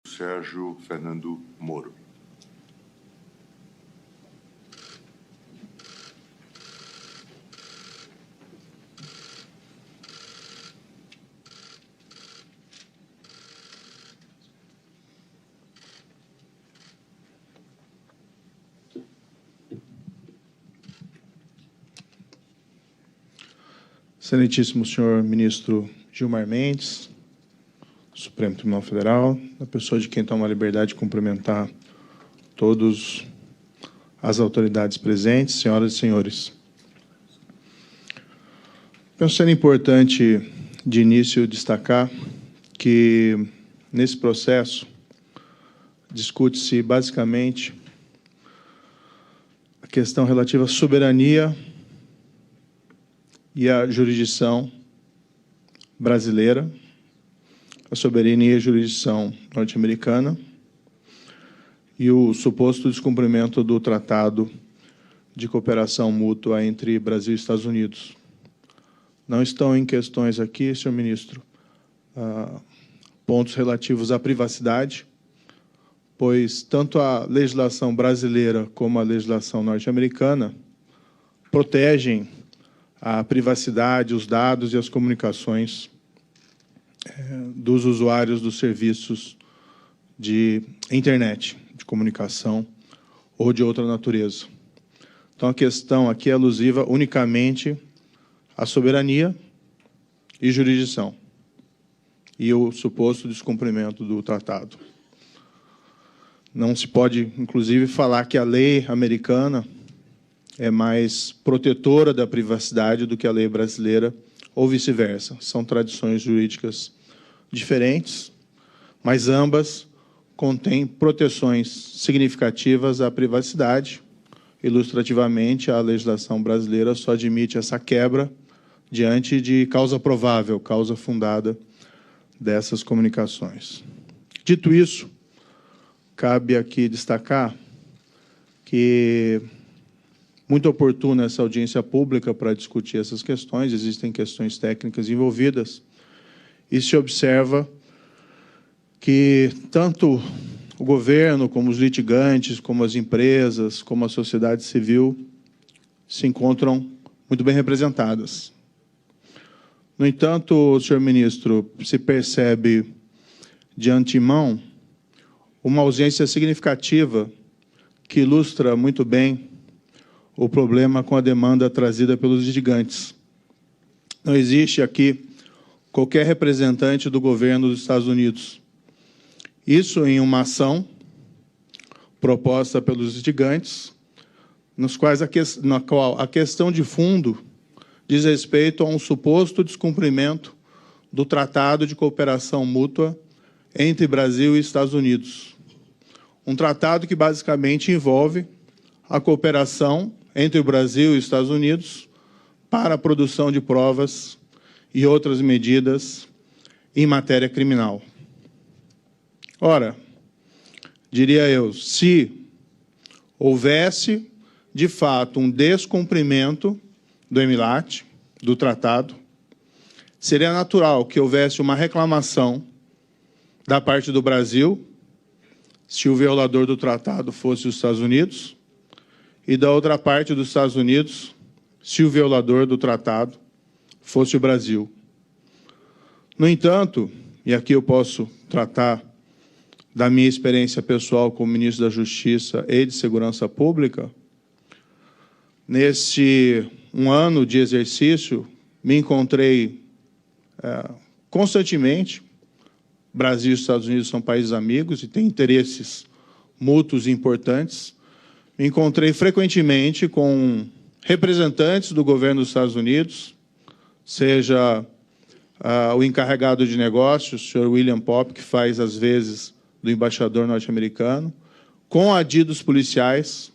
Sérgio Fernando Moro. Excelentíssimo senhor ministro Gilmar Mendes, Supremo Tribunal Federal, a pessoa de quem toma a liberdade de cumprimentar todas as autoridades presentes, senhoras e senhores. Penso ser importante, de início, destacar que, nesse processo, discute-se, basicamente, a questão relativa à soberania e à jurisdição brasileira, a soberania e a jurisdição norte-americana e o suposto descumprimento do Tratado de Cooperação Mútua entre Brasil e Estados Unidos. Não estão em questões aqui, senhor ministro, pontos relativos à privacidade, pois tanto a legislação brasileira como a legislação norte-americana protegem a privacidade, os dados e as comunicações dos usuários dos serviços de internet, de comunicação ou de outra natureza. Então, a questão aqui é alusiva unicamente à soberania e jurisdição e o suposto descumprimento do tratado. Não se pode, inclusive, falar que a lei americana é mais protetora da privacidade do que a lei brasileira, ou vice-versa. São tradições jurídicas diferentes, mas ambas contêm proteções significativas à privacidade. Ilustrativamente, a legislação brasileira só admite essa quebra diante de causa provável, causa fundada dessas comunicações. Dito isso, cabe aqui destacar que muito oportuna essa audiência pública para discutir essas questões, existem questões técnicas envolvidas, e se observa que tanto o governo, como os litigantes, como as empresas, como a sociedade civil, se encontram muito bem representadas. No entanto, senhor ministro, se percebe de antemão uma ausência significativa que ilustra muito bem o problema com a demanda trazida pelos litigantes. Não existe aqui qualquer representante do governo dos Estados Unidos. Isso em uma ação proposta pelos litigantes, na qual a questão de fundo diz respeito a um suposto descumprimento do Tratado de Cooperação Mútua entre Brasil e Estados Unidos. Um tratado que basicamente envolve a cooperação entre o Brasil e os Estados Unidos para a produção de provas e outras medidas em matéria criminal. Ora, diria eu, se houvesse, de fato, um descumprimento do EMILAT, do tratado, seria natural que houvesse uma reclamação da parte do Brasil, se o violador do tratado fosse os Estados Unidos, e da outra parte dos Estados Unidos, se o violador do tratado fosse o Brasil. No entanto, e aqui eu posso tratar da minha experiência pessoal como ministro da Justiça e de Segurança Pública, nesse um ano de exercício, me encontrei constantemente, Brasil e Estados Unidos são países amigos e têm interesses mútuos importantes, me encontrei frequentemente com representantes do governo dos Estados Unidos, seja o encarregado de negócios, o senhor William Popp, que faz, às vezes, do embaixador norte-americano, com adidos policiais,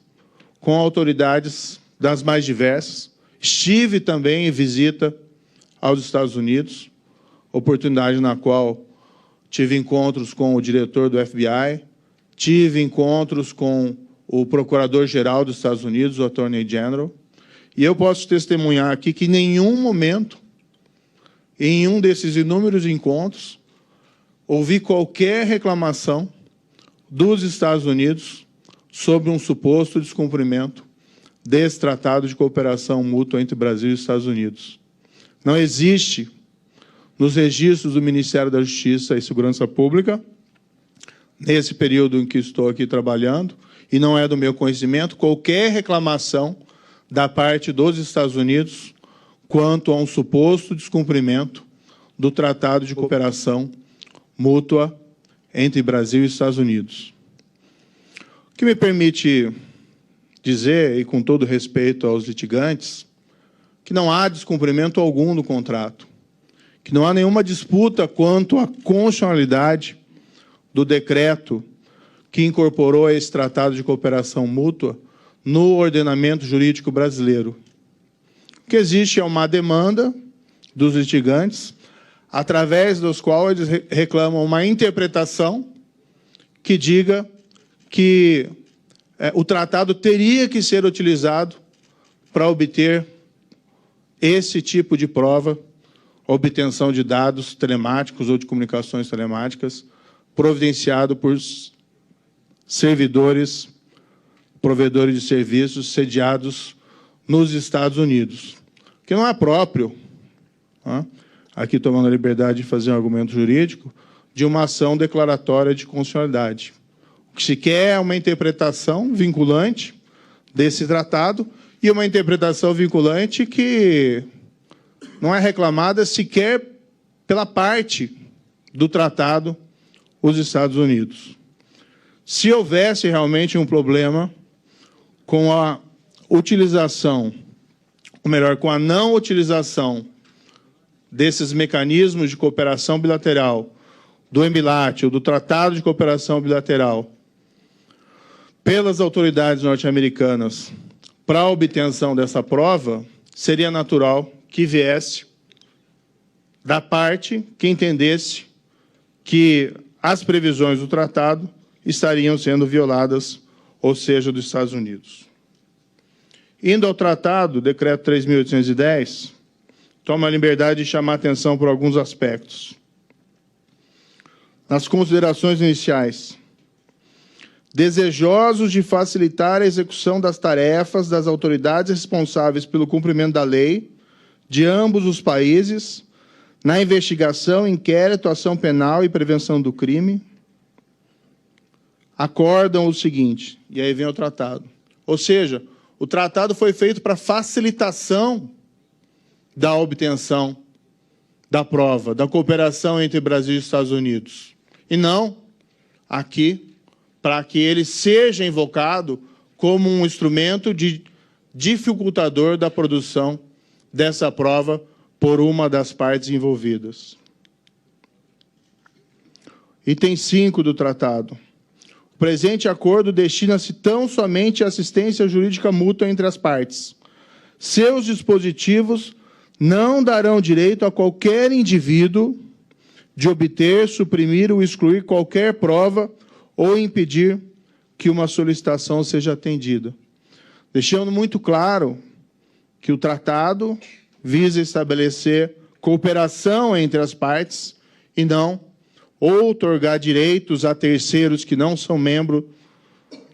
com autoridades das mais diversas. Estive também em visita aos Estados Unidos, oportunidade na qual tive encontros com o diretor do FBI, tive encontros com o Procurador-Geral dos Estados Unidos, o Attorney General, e eu posso testemunhar aqui que em nenhum momento, em um desses inúmeros encontros, ouvi qualquer reclamação dos Estados Unidos sobre um suposto descumprimento desse Tratado de Cooperação Mútua entre Brasil e Estados Unidos. Não existe, nos registros do Ministério da Justiça e Segurança Pública, nesse período em que estou aqui trabalhando, e não é do meu conhecimento, qualquer reclamação da parte dos Estados Unidos quanto a um suposto descumprimento do Tratado de Cooperação Mútua entre Brasil e Estados Unidos. O que me permite dizer, e com todo respeito aos litigantes, que não há descumprimento algum do contrato, que não há nenhuma disputa quanto à constitucionalidade do decreto que incorporou esse Tratado de Cooperação Mútua no ordenamento jurídico brasileiro. O que existe é uma demanda dos litigantes, através dos quais eles reclamam uma interpretação que diga que o tratado teria que ser utilizado para obter esse tipo de prova, obtenção de dados telemáticos ou de comunicações telemáticas, providenciado por servidores, provedores de serviços sediados nos Estados Unidos, que não é próprio, aqui tomando a liberdade de fazer um argumento jurídico, de uma ação declaratória de constitucionalidade. O que se quer é uma interpretação vinculante desse tratado e uma interpretação vinculante que não é reclamada sequer pela parte do tratado, os Estados Unidos. Se houvesse realmente um problema com a utilização, ou melhor, com a não utilização desses mecanismos de cooperação bilateral, do EMBILAT, ou do Tratado de Cooperação Bilateral, pelas autoridades norte-americanas para a obtenção dessa prova, seria natural que viesse da parte que entendesse que as previsões do tratado estariam sendo violadas, ou seja, dos Estados Unidos. Indo ao tratado, o decreto 3.810, toma a liberdade de chamar a atenção por alguns aspectos. Nas considerações iniciais, desejosos de facilitar a execução das tarefas das autoridades responsáveis pelo cumprimento da lei de ambos os países, na investigação, inquérito, ação penal e prevenção do crime, acordam o seguinte, e aí vem o tratado. Ou seja, o tratado foi feito para facilitação da obtenção da prova, da cooperação entre Brasil e Estados Unidos, e não aqui para que ele seja invocado como um instrumento de dificultador da produção dessa prova por uma das partes envolvidas. Item 5 do tratado. O presente acordo destina-se tão somente à assistência jurídica mútua entre as partes. Seus dispositivos não darão direito a qualquer indivíduo de obter, suprimir ou excluir qualquer prova ou impedir que uma solicitação seja atendida. Deixando muito claro que o tratado visa estabelecer cooperação entre as partes e não outorgar direitos a terceiros que não são membros,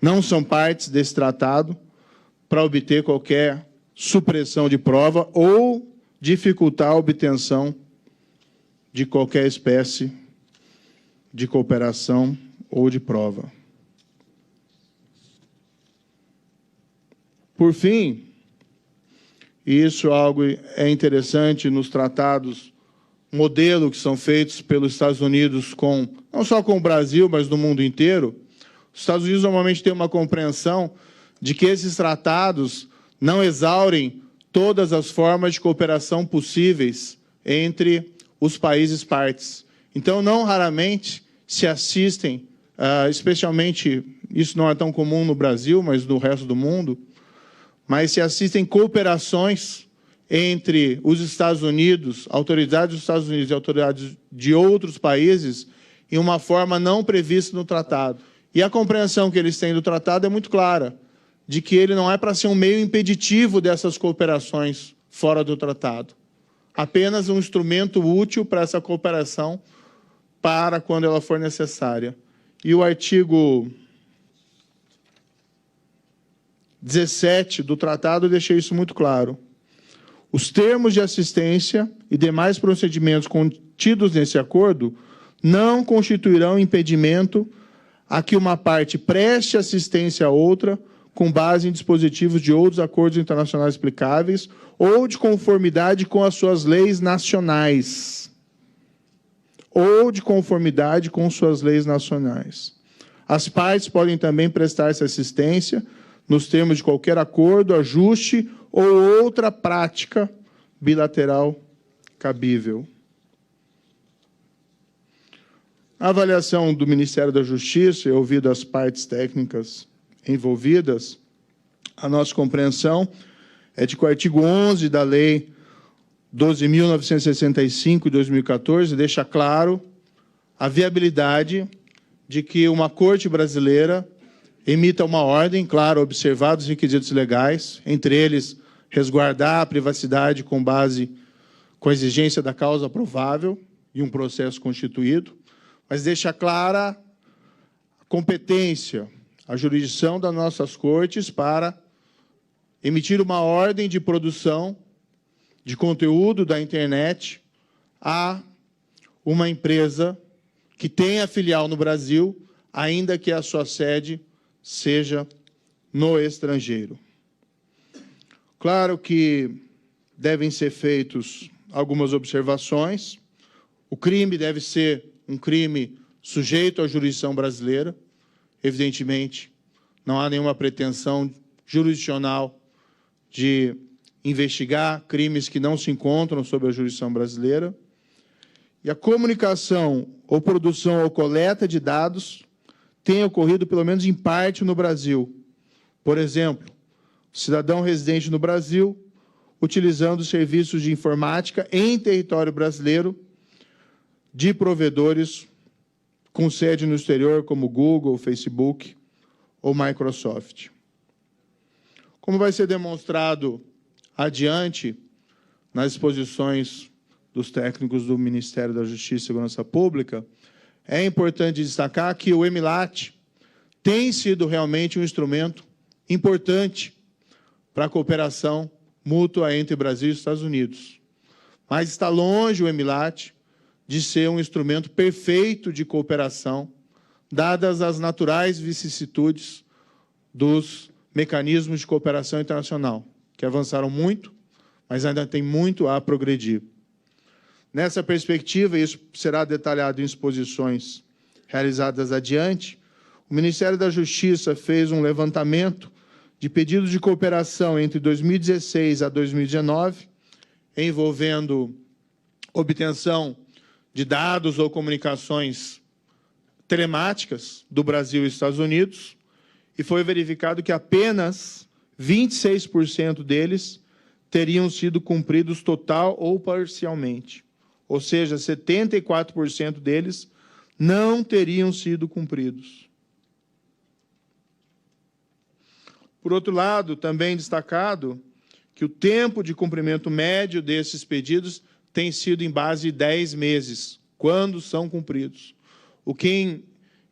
não são partes desse tratado, para obter qualquer supressão de prova ou dificultar a obtenção de qualquer espécie de cooperação ou de prova. Por fim, e isso é interessante nos tratados modelo que são feitos pelos Estados Unidos não só com o Brasil, mas no mundo inteiro, os Estados Unidos normalmente têm uma compreensão de que esses tratados não exaurem todas as formas de cooperação possíveis entre os países partes. Então, não raramente se assistem, especialmente, isso não é tão comum no Brasil, mas no resto do mundo, mas se assistem cooperações entre os Estados Unidos, autoridades dos Estados Unidos e autoridades de outros países, em uma forma não prevista no tratado. E a compreensão que eles têm do tratado é muito clara, de que ele não é para ser um meio impeditivo dessas cooperações fora do tratado. Apenas um instrumento útil para essa cooperação, para quando ela for necessária. e o artigo 17 do tratado deixa isso muito claro. Os termos de assistência e demais procedimentos contidos nesse acordo não constituirão impedimento a que uma parte preste assistência a outra com base em dispositivos de outros acordos internacionais aplicáveis ou de conformidade com as suas leis nacionais. Ou de conformidade com suas leis nacionais. As partes podem também prestar essa assistência nos termos de qualquer acordo, ajuste ou outra prática bilateral cabível. A avaliação do Ministério da Justiça, e ouvido as partes técnicas envolvidas, a nossa compreensão é de que o artigo 11 da Lei 12.965, de 2014, deixa claro a viabilidade de que uma corte brasileira emita uma ordem, claro, observados os requisitos legais, entre eles resguardar a privacidade com base com a exigência da causa provável e um processo constituído, mas deixa clara a competência, a jurisdição das nossas cortes para emitir uma ordem de produção de conteúdo da internet a uma empresa que tenha filial no Brasil, ainda que a sua sede seja no estrangeiro. Claro que devem ser feitas algumas observações. O crime deve ser um crime sujeito à jurisdição brasileira. Evidentemente, não há nenhuma pretensão jurisdicional de investigar crimes que não se encontram sob a jurisdição brasileira. E a comunicação ou produção ou coleta de dados tem ocorrido, pelo menos em parte, no Brasil. Por exemplo, cidadão residente no Brasil, utilizando serviços de informática em território brasileiro de provedores com sede no exterior, como Google, Facebook ou Microsoft. Como vai ser demonstrado adiante nas exposições dos técnicos do Ministério da Justiça e Segurança Pública, é importante destacar que o EMILAT tem sido realmente um instrumento importante para a cooperação mútua entre Brasil e Estados Unidos. Mas está longe o EMILAT de ser um instrumento perfeito de cooperação, dadas as naturais vicissitudes dos mecanismos de cooperação internacional, que avançaram muito, mas ainda tem muito a progredir. Nessa perspectiva, e isso será detalhado em exposições realizadas adiante, o Ministério da Justiça fez um levantamento de pedidos de cooperação entre 2016 a 2019, envolvendo obtenção de dados ou comunicações telemáticas do Brasil e Estados Unidos, e foi verificado que apenas 26% deles teriam sido cumpridos total ou parcialmente. Ou seja, 74% deles não teriam sido cumpridos. Por outro lado, também destacado que o tempo de cumprimento médio desses pedidos tem sido em base de 10 meses, quando são cumpridos. O que,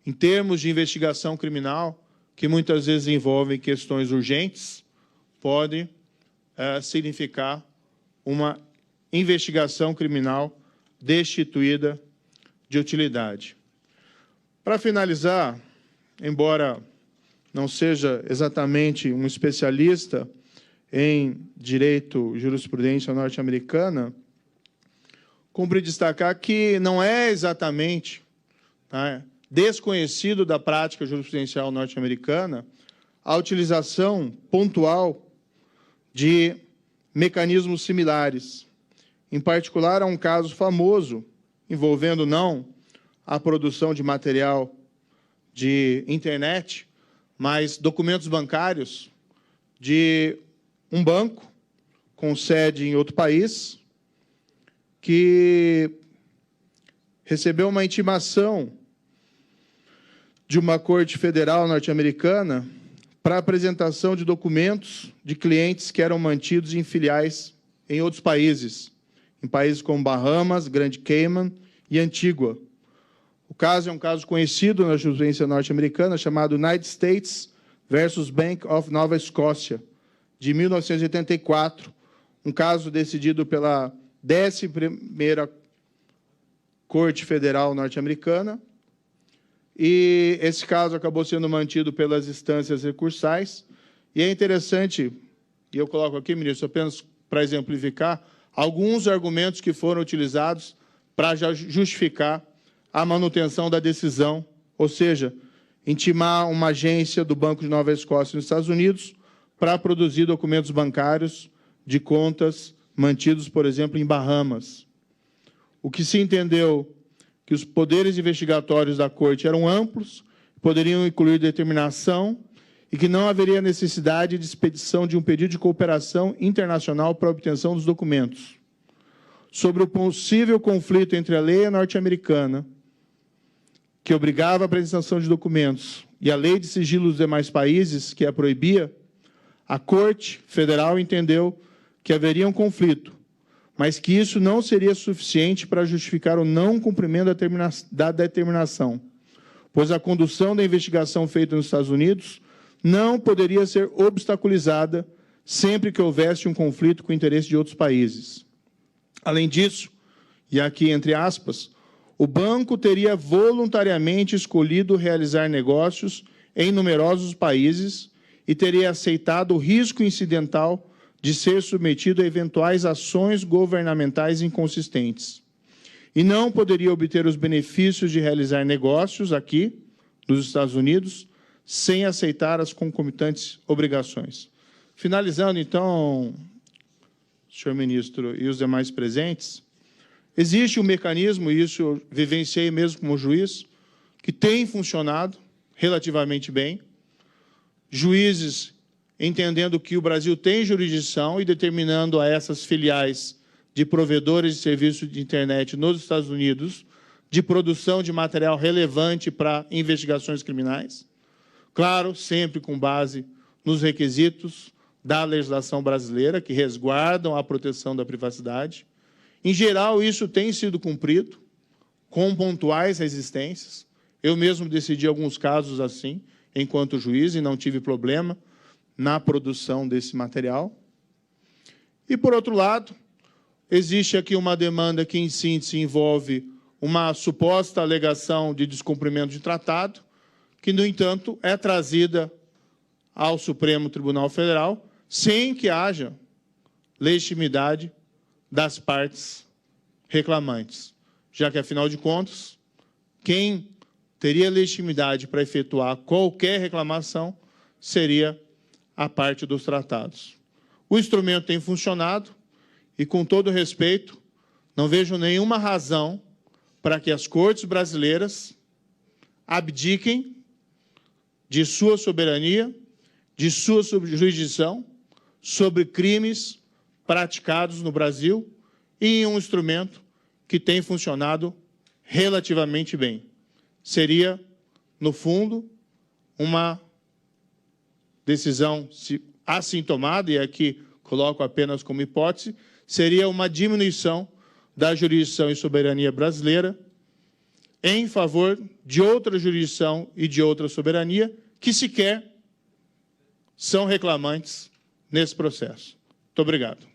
em termos de investigação criminal, que muitas vezes envolvem questões urgentes, pode significar uma investigação criminal destituída de utilidade. Para finalizar, embora não seja exatamente um especialista em direito e jurisprudência norte-americana, cumpre destacar que não é exatamente desconhecido da prática jurisprudencial norte-americana a utilização pontual de mecanismos similares. Em particular, há um caso famoso envolvendo não a produção de material de internet, mas documentos bancários de um banco com sede em outro país que recebeu uma intimação de uma corte federal norte-americana para apresentação de documentos de clientes que eram mantidos em filiais em outros países, em países como Bahamas, Grande Cayman e Antígua. O caso é um caso conhecido na jurisprudência norte-americana, chamado United States versus Bank of Nova Escócia, de 1984, um caso decidido pela 11ª Corte Federal norte-americana, e esse caso acabou sendo mantido pelas instâncias recursais, e é interessante, e eu coloco aqui, ministro, apenas para exemplificar, alguns argumentos que foram utilizados para justificar a manutenção da decisão, ou seja, intimar uma agência do Banco de Nova Escócia nos Estados Unidos para produzir documentos bancários de contas mantidos, por exemplo, em Bahamas. O que se entendeu que os poderes investigatórios da Corte eram amplos, poderiam incluir determinação e que não haveria necessidade de expedição de um pedido de cooperação internacional para a obtenção dos documentos. Sobre o possível conflito entre a lei norte-americana, que obrigava a apresentação de documentos, e a lei de sigilo dos demais países, que a proibia, a Corte Federal entendeu que haveria um conflito, mas que isso não seria suficiente para justificar o não cumprimento da determinação, pois a condução da investigação feita nos Estados Unidos não poderia ser obstaculizada sempre que houvesse um conflito com o interesse de outros países. Além disso, e aqui entre aspas, o banco teria voluntariamente escolhido realizar negócios em numerosos países e teria aceitado o risco incidental de ser submetido a eventuais ações governamentais inconsistentes. E não poderia obter os benefícios de realizar negócios aqui, nos Estados Unidos, sem aceitar as concomitantes obrigações. Finalizando, então, senhor ministro e os demais presentes, existe um mecanismo, e isso eu vivenciei mesmo como juiz, que tem funcionado relativamente bem. Juízes entendendo que o Brasil tem jurisdição e determinando a essas filiais de provedores de serviços de internet nos Estados Unidos de produção de material relevante para investigações criminais. Claro, sempre com base nos requisitos da legislação brasileira, que resguardam a proteção da privacidade. Em geral, isso tem sido cumprido, com pontuais resistências. Eu mesmo decidi alguns casos assim, enquanto juiz, e não tive problema na produção desse material. E, por outro lado, existe aqui uma demanda que, em síntese, envolve uma suposta alegação de descumprimento de tratado, que, no entanto, é trazida ao Supremo Tribunal Federal sem que haja legitimidade das partes reclamantes, já que, afinal de contas, quem teria legitimidade para efetuar qualquer reclamação seria a parte dos tratados. O instrumento tem funcionado e, com todo respeito, não vejo nenhuma razão para que as cortes brasileiras abdiquem de sua soberania, de sua jurisdição sobre crimes praticados no Brasil e em um instrumento que tem funcionado relativamente bem. Seria, no fundo, uma decisão assim tomada, e aqui coloco apenas como hipótese, seria uma diminuição da jurisdição e soberania brasileira em favor de outra jurisdição e de outra soberania que sequer são reclamantes nesse processo. Muito obrigado.